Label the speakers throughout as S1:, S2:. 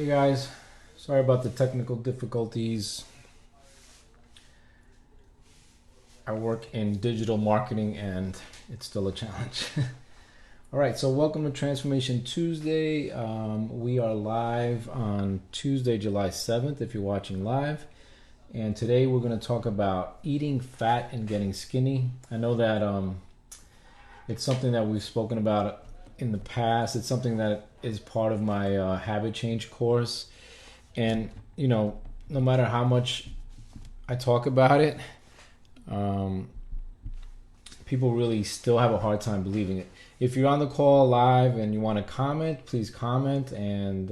S1: Hey guys, sorry about the technical difficulties. I work in digital marketing and it's still a challenge. All right, so welcome to Transformation Tuesday. We are live on Tuesday, July 7th, if you're watching live. And today we're going to talk about eating fat and getting skinny. I know that it's something that we've spoken about in the past. It's something that is part of my habit change course. And, no matter how much I talk about it, um, people really still have a hard time believing it. If you're on the call live and you want to comment, please comment, and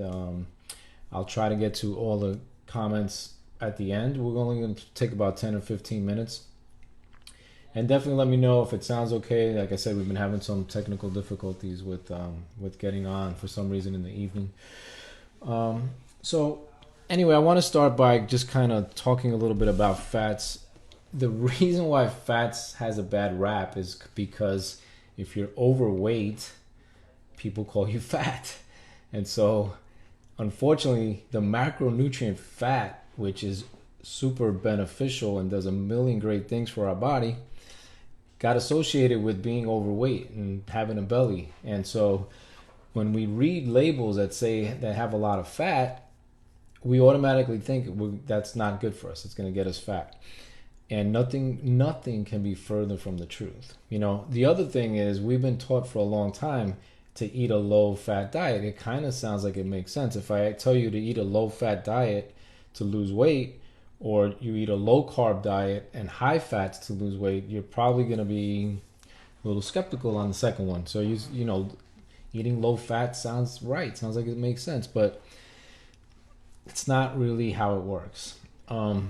S1: I'll try to get to all the comments at the end. We're only going to take about 10 or 15 minutes. And definitely let me know if it sounds okay. Like I said, we've been having some technical difficulties with getting on for some reason in the evening. So anyway, I want to start by just kind of talking a little bit about fats. The reason why fats has a bad rap is because if you're overweight, people call you fat. And so unfortunately, the macronutrient fat, which is super beneficial and does a million great things for our body, got associated with being overweight and having a belly. And so when we read labels that say that have a lot of fat, we automatically think that's not good for us. It's going to get us fat. And nothing can be further from the truth. The other thing is we've been taught for a long time to eat a low fat diet. It kind of sounds like it makes sense. If I tell you to eat a low fat diet to lose weight, or you eat a low carb diet and high fats to lose weight, you're probably going to be a little skeptical on the second one. So eating low fat sounds right. Sounds like it makes sense, but it's not really how it works. I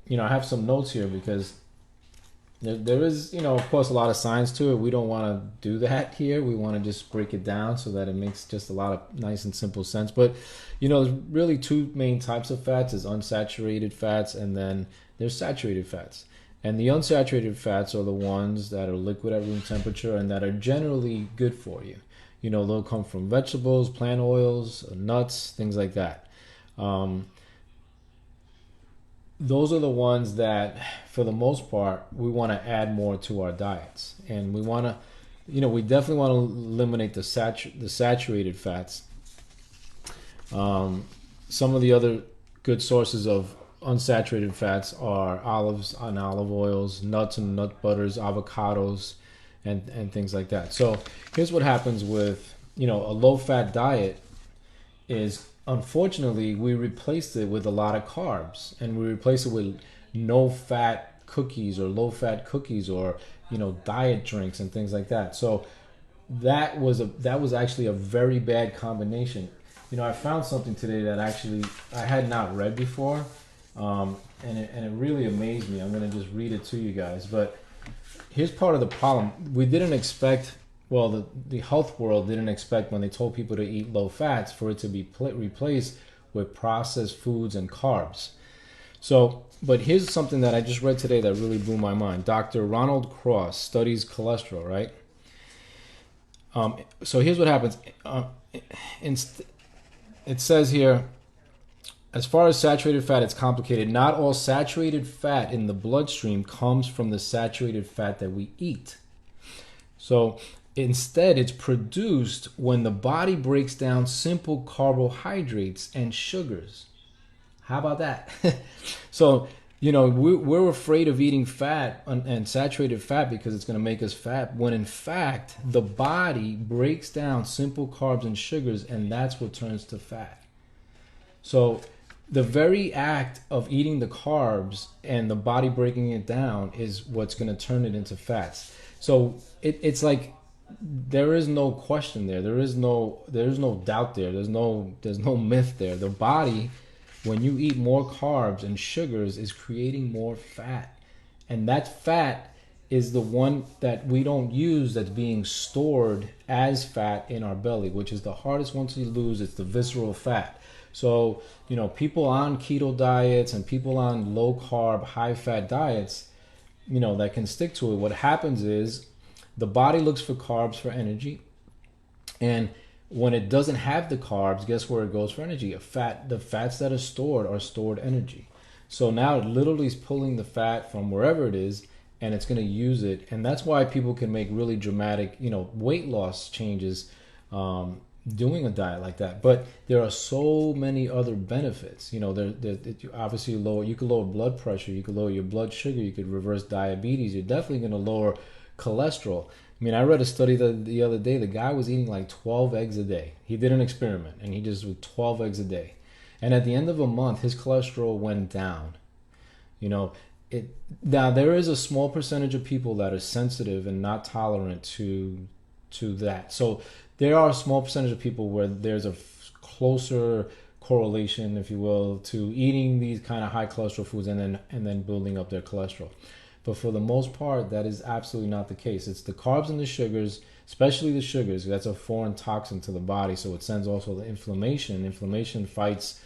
S1: have some notes here because there is, of course, a lot of science to it. We don't want to do that here. We want to just break it down so that it makes just a lot of nice and simple sense. But, there's really two main types of fats. There's unsaturated fats, and then there's saturated fats. And the unsaturated fats are the ones that are liquid at room temperature and that are generally good for you. They'll come from vegetables, plant oils, nuts, things like that. Those are the ones that, for the most part, we want to add more to our diets. And we want to, we definitely want to eliminate the saturated fats. Some of the other good sources of unsaturated fats are olives and olive oils, nuts and nut butters, avocados, and things like that. So here's what happens with, a low-fat diet is, unfortunately, we replaced it with a lot of carbs, and we replaced it with no-fat cookies or low-fat cookies or, diet drinks and things like that. So that was actually a very bad combination. I found something today that actually I had not read before, and it really amazed me. I'm going to just read it to you guys. But here's part of the problem. We didn't expect, the health world didn't expect when they told people to eat low fats for it to be replaced with processed foods and carbs. So, but here's something that I just read today that really blew my mind. Dr. Ronald Cross studies cholesterol, right? So here's what happens. It says here, as far as saturated fat, it's complicated. Not all saturated fat in the bloodstream comes from the saturated fat that we eat. So instead, it's produced when the body breaks down simple carbohydrates and sugars. How about that? So, we're afraid of eating fat and saturated fat because it's going to make us fat, when in fact, the body breaks down simple carbs and sugars, and that's what turns to fat. So the very act of eating the carbs and the body breaking it down is what's going to turn it into fats. So it's like there is no question there. There is no doubt there. There's no myth there. The body, when you eat more carbs and sugars, is creating more fat. And that fat is the one that we don't use, that's being stored as fat in our belly, which is the hardest one to lose. It's the visceral fat. So, people on keto diets and people on low carb, high fat diets, that can stick to it, what happens is the body looks for carbs for energy. And When it doesn't have the carbs, guess where it goes for energy? The fats that are stored energy. So now it literally is pulling the fat from wherever it is, and it's going to use it. And that's why people can make really dramatic, weight loss changes doing a diet like that. But there are so many other benefits. Obviously you could lower blood pressure, you could lower your blood sugar, you could reverse diabetes. You're definitely going to lower cholesterol. I mean, I read a study the other day. The guy was eating like 12 eggs a day. He did an experiment, and he just did 12 eggs a day. And at the end of a month, his cholesterol went down. Now there is a small percentage of people that are sensitive and not tolerant to that. So there are a small percentage of people where there's a closer correlation, if you will, to eating these kind of high cholesterol foods and then building up their cholesterol. But for the most part, that is absolutely not the case. It's the carbs and the sugars, especially the sugars. That's a foreign toxin to the body, so it sends also the inflammation. Inflammation fights,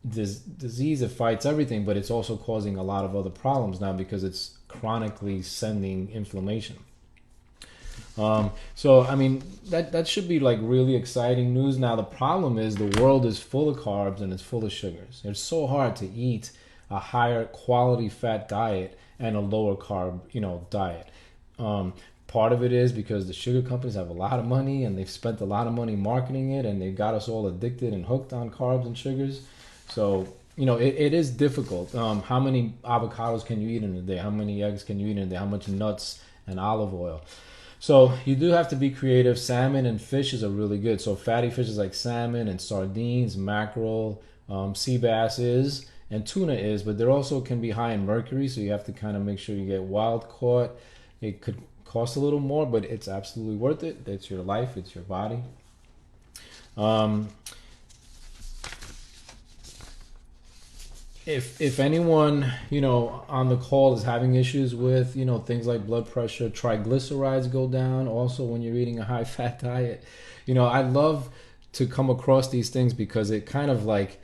S1: this disease. It fights everything, but it's also causing a lot of other problems now because it's chronically sending inflammation. So I mean that should be like really exciting news. Now the problem is the world is full of carbs and it's full of sugars. It's so hard to eat a higher quality fat diet and a lower carb, diet. Part of it is because the sugar companies have a lot of money and they've spent a lot of money marketing it, and they've got us all addicted and hooked on carbs and sugars. So, it is difficult. How many avocados can you eat in a day? How many eggs can you eat in a day? How much nuts and olive oil? So you do have to be creative. Salmon and fishes are really good. So fatty fishes like salmon and sardines, mackerel, sea bass and tuna is, but there also can be high in mercury, so you have to kind of make sure you get wild caught. It could cost a little more, but it's absolutely worth it. It's your life, it's your body. If anyone on the call is having issues with things like blood pressure, triglycerides go down also when you're eating a high fat diet. I love to come across these things because it kind of like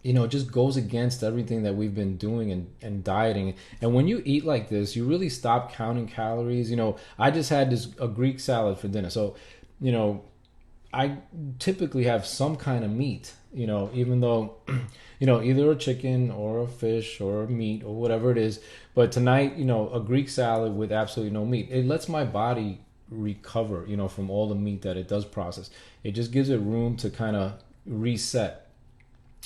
S1: it just goes against everything that we've been doing and dieting. And when you eat like this, you really stop counting calories. I just had a Greek salad for dinner. So, I typically have some kind of meat, even though, either a chicken or a fish or meat or whatever it is. But tonight, a Greek salad with absolutely no meat. It lets my body recover, from all the meat that it does process. It just gives it room to kind of reset.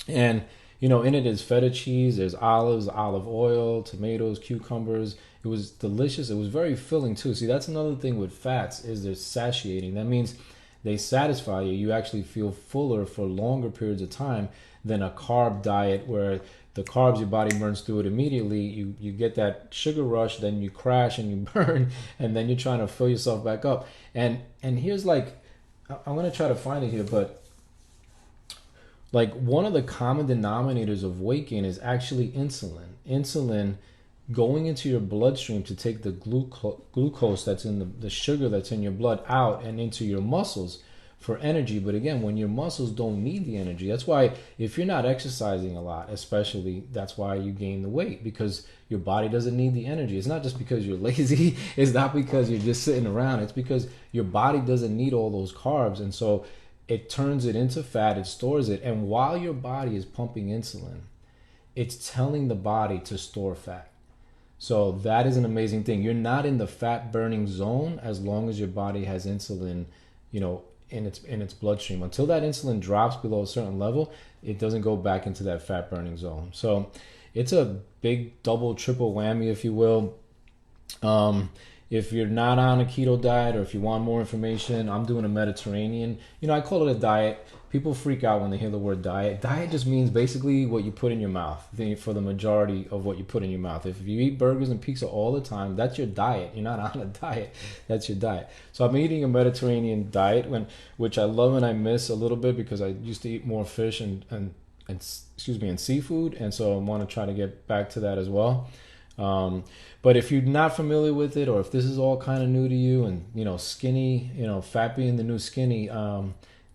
S1: And in it is feta cheese, there's olives, olive oil, tomatoes, cucumbers. It was delicious. It was very filling too. See, that's another thing with fats is they're satiating. That means they satisfy you. You actually feel fuller for longer periods of time than a carb diet where the carbs, your body burns through it immediately. You get that sugar rush, then you crash and you burn, and then you're trying to fill yourself back up. And here's like, I'm going to try to find it here, but like one of the common denominators of weight gain is actually insulin. Insulin going into your bloodstream to take the glucose that's in the sugar that's in your blood out and into your muscles for energy. But again, when your muscles don't need the energy, that's why if you're not exercising a lot, especially, that's why you gain the weight, because your body doesn't need the energy. It's not just because you're lazy. It's not because you're just sitting around. It's because your body doesn't need all those carbs. And so it turns it into fat, it stores it. And while your body is pumping insulin, it's telling the body to store fat. So that is an amazing thing. You're not in the fat burning zone as long as your body has insulin, in its bloodstream. Until that insulin drops below a certain level, it doesn't go back into that fat burning zone. So it's a big double, triple whammy, if you will. If you're not on a keto diet, or if you want more information, I'm doing a Mediterranean. I call it a diet. People freak out when they hear the word diet. Diet just means basically what you put in your mouth for the majority of what you put in your mouth. If you eat burgers and pizza all the time, that's your diet. You're not on a diet. That's your diet. So I'm eating a Mediterranean diet, which I love and I miss a little bit because I used to eat more fish and seafood. And so I want to try to get back to that as well. But if you're not familiar with it, or if this is all kind of new to you, and skinny, fat being the new skinny,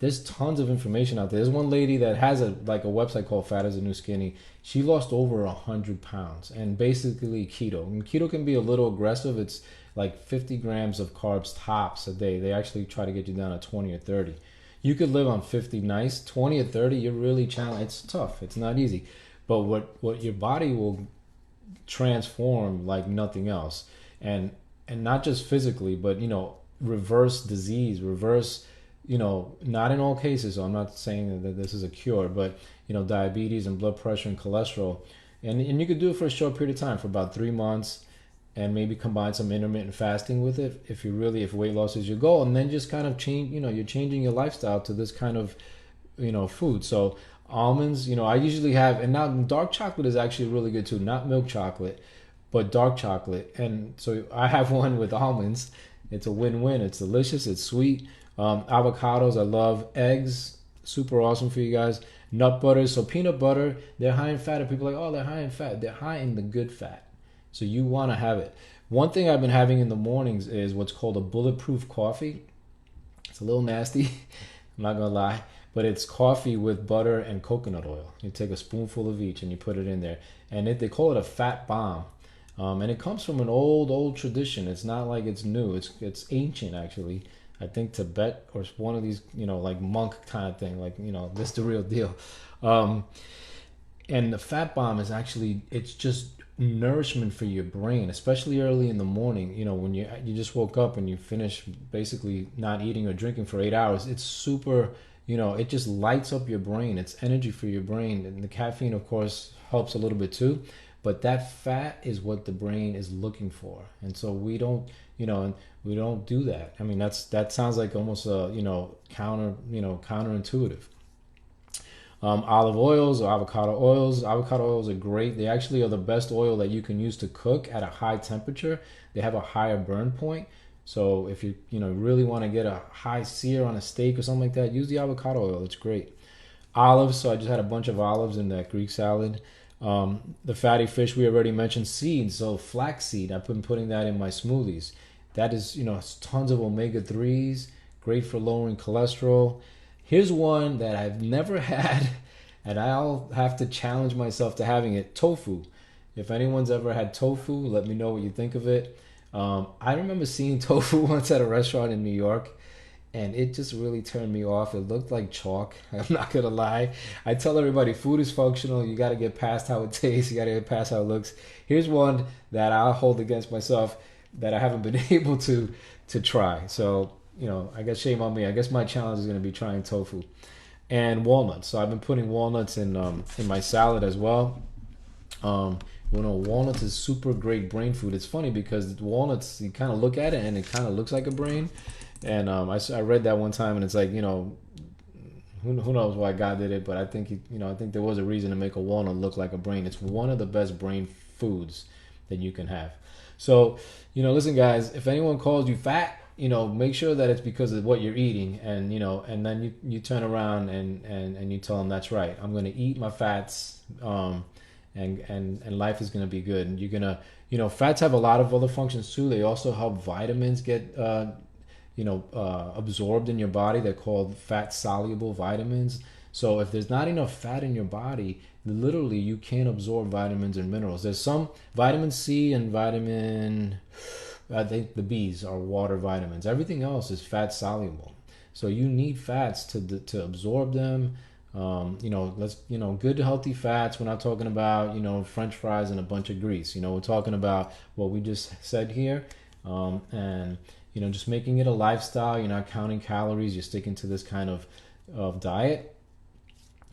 S1: there's tons of information out there. There's one lady that has a website called Fat is the New Skinny. She lost over 100 pounds, and basically keto. And keto can be a little aggressive. It's like 50 grams of carbs tops a day. They actually try to get you down to 20 or 30. You could live on 50 nice, 20 or 30, you're really challenged. It's tough. It's not easy. But what your body will transform like nothing else. And not just physically, but reverse disease, reverse, not in all cases. So I'm not saying that this is a cure, but diabetes and blood pressure and cholesterol. And you could do it for a short period of time, for about 3 months, and maybe combine some intermittent fasting with it if weight loss is your goal, and then just kind of change, you're changing your lifestyle to this kind of food. So almonds, I usually have, and now dark chocolate is actually really good too, not milk chocolate, but dark chocolate. And so I have one with almonds. It's a win-win. It's delicious, it's sweet. Avocados I love. Eggs, super awesome for you guys. Nut butters. So peanut butter, they're high in fat, and people are like, oh, they're high in fat. They're high in the good fat, so you want to have it. One thing I've been having in the mornings is what's called a bulletproof coffee. It's a little nasty, I'm not gonna lie, but it's coffee with butter and coconut oil. You take a spoonful of each and you put it in there, and they call it a fat bomb. And it comes from an old tradition. It's not like it's new. It's ancient, actually. I think Tibet, or one of these, like monk kind of thing, like, this is the real deal. And the fat bomb is actually, it's just nourishment for your brain, especially early in the morning. When you just woke up and you finish basically not eating or drinking for 8 hours, it's super, it just lights up your brain. It's energy for your brain. And the caffeine, of course, helps a little bit too. But that fat is what the brain is looking for, and so we don't do that. I mean, that sounds like almost counterintuitive. Olive oils or avocado oils. Avocado oils are great. They actually are the best oil that you can use to cook at a high temperature. They have a higher burn point. So if you really want to get a high sear on a steak or something like that, use the avocado oil. It's great. Olives. So I just had a bunch of olives in that Greek salad. The fatty fish we already mentioned. Seeds, so flaxseed, I've been putting that in my smoothies. That is, tons of omega-3s, great for lowering cholesterol. Here's one that I've never had, and I'll have to challenge myself to having it: tofu. If anyone's ever had tofu, let me know what you think of it. I remember seeing tofu once at a restaurant in New York, and it just really turned me off. It looked like chalk. I'm not gonna lie. I tell everybody, food is functional. You got to get past how it tastes. You got to get past how it looks. Here's one that I'll hold against myself that I haven't been able to try. So I guess shame on me. I guess my challenge is gonna be trying tofu and walnuts. So I've been putting walnuts in my salad as well. Walnuts is super great brain food. It's funny because walnuts, you kind of look at it and it kind of looks like a brain. And I read that one time, and it's like, who knows why God did it, but I think I think there was a reason to make a walnut look like a brain. It's one of the best brain foods that you can have. So, listen, guys, if anyone calls you fat, make sure that it's because of what you're eating, and and then you turn around and you tell them, that's right, I'm going to eat my fats, and life is going to be good. And you're going to, fats have a lot of other functions too. They also help vitamins get absorbed in your body. They're called fat soluble vitamins. So if there's not enough fat in your body, literally you can't absorb vitamins and minerals. There's some vitamin C and I think the B's are water vitamins. Everything else is fat soluble. So you need fats to absorb them. Good healthy fats. We're not talking about, French fries and a bunch of grease. We're talking about what we just said here. And just making it a lifestyle. You're not counting calories. You're sticking to this kind of diet.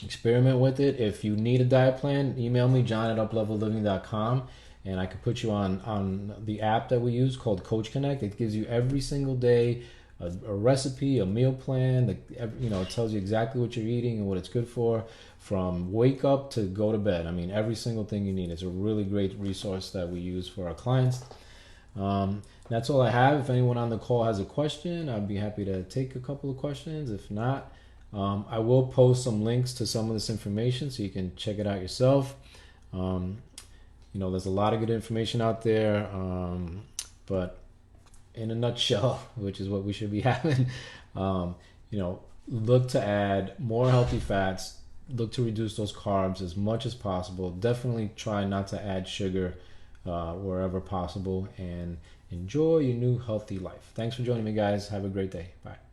S1: Experiment with it. If you need a diet plan, email me, john@uplevelliving.com, and I could put you on the app that we use called Coach Connect. It gives you every single day a recipe, a meal plan. It tells you exactly what you're eating and what it's good for, from wake up to go to bed. I mean, every single thing you need. It's a really great resource that we use for our clients. That's all I have. If anyone on the call has a question, I'd be happy to take a couple of questions. If not, I will post some links to some of this information so you can check it out yourself. There's a lot of good information out there, but in a nutshell, which is what we should be having, look to add more healthy fats, look to reduce those carbs as much as possible. Definitely try not to add sugar wherever possible, and Enjoy your new healthy life. Thanks for joining me, guys. Have a great day. Bye.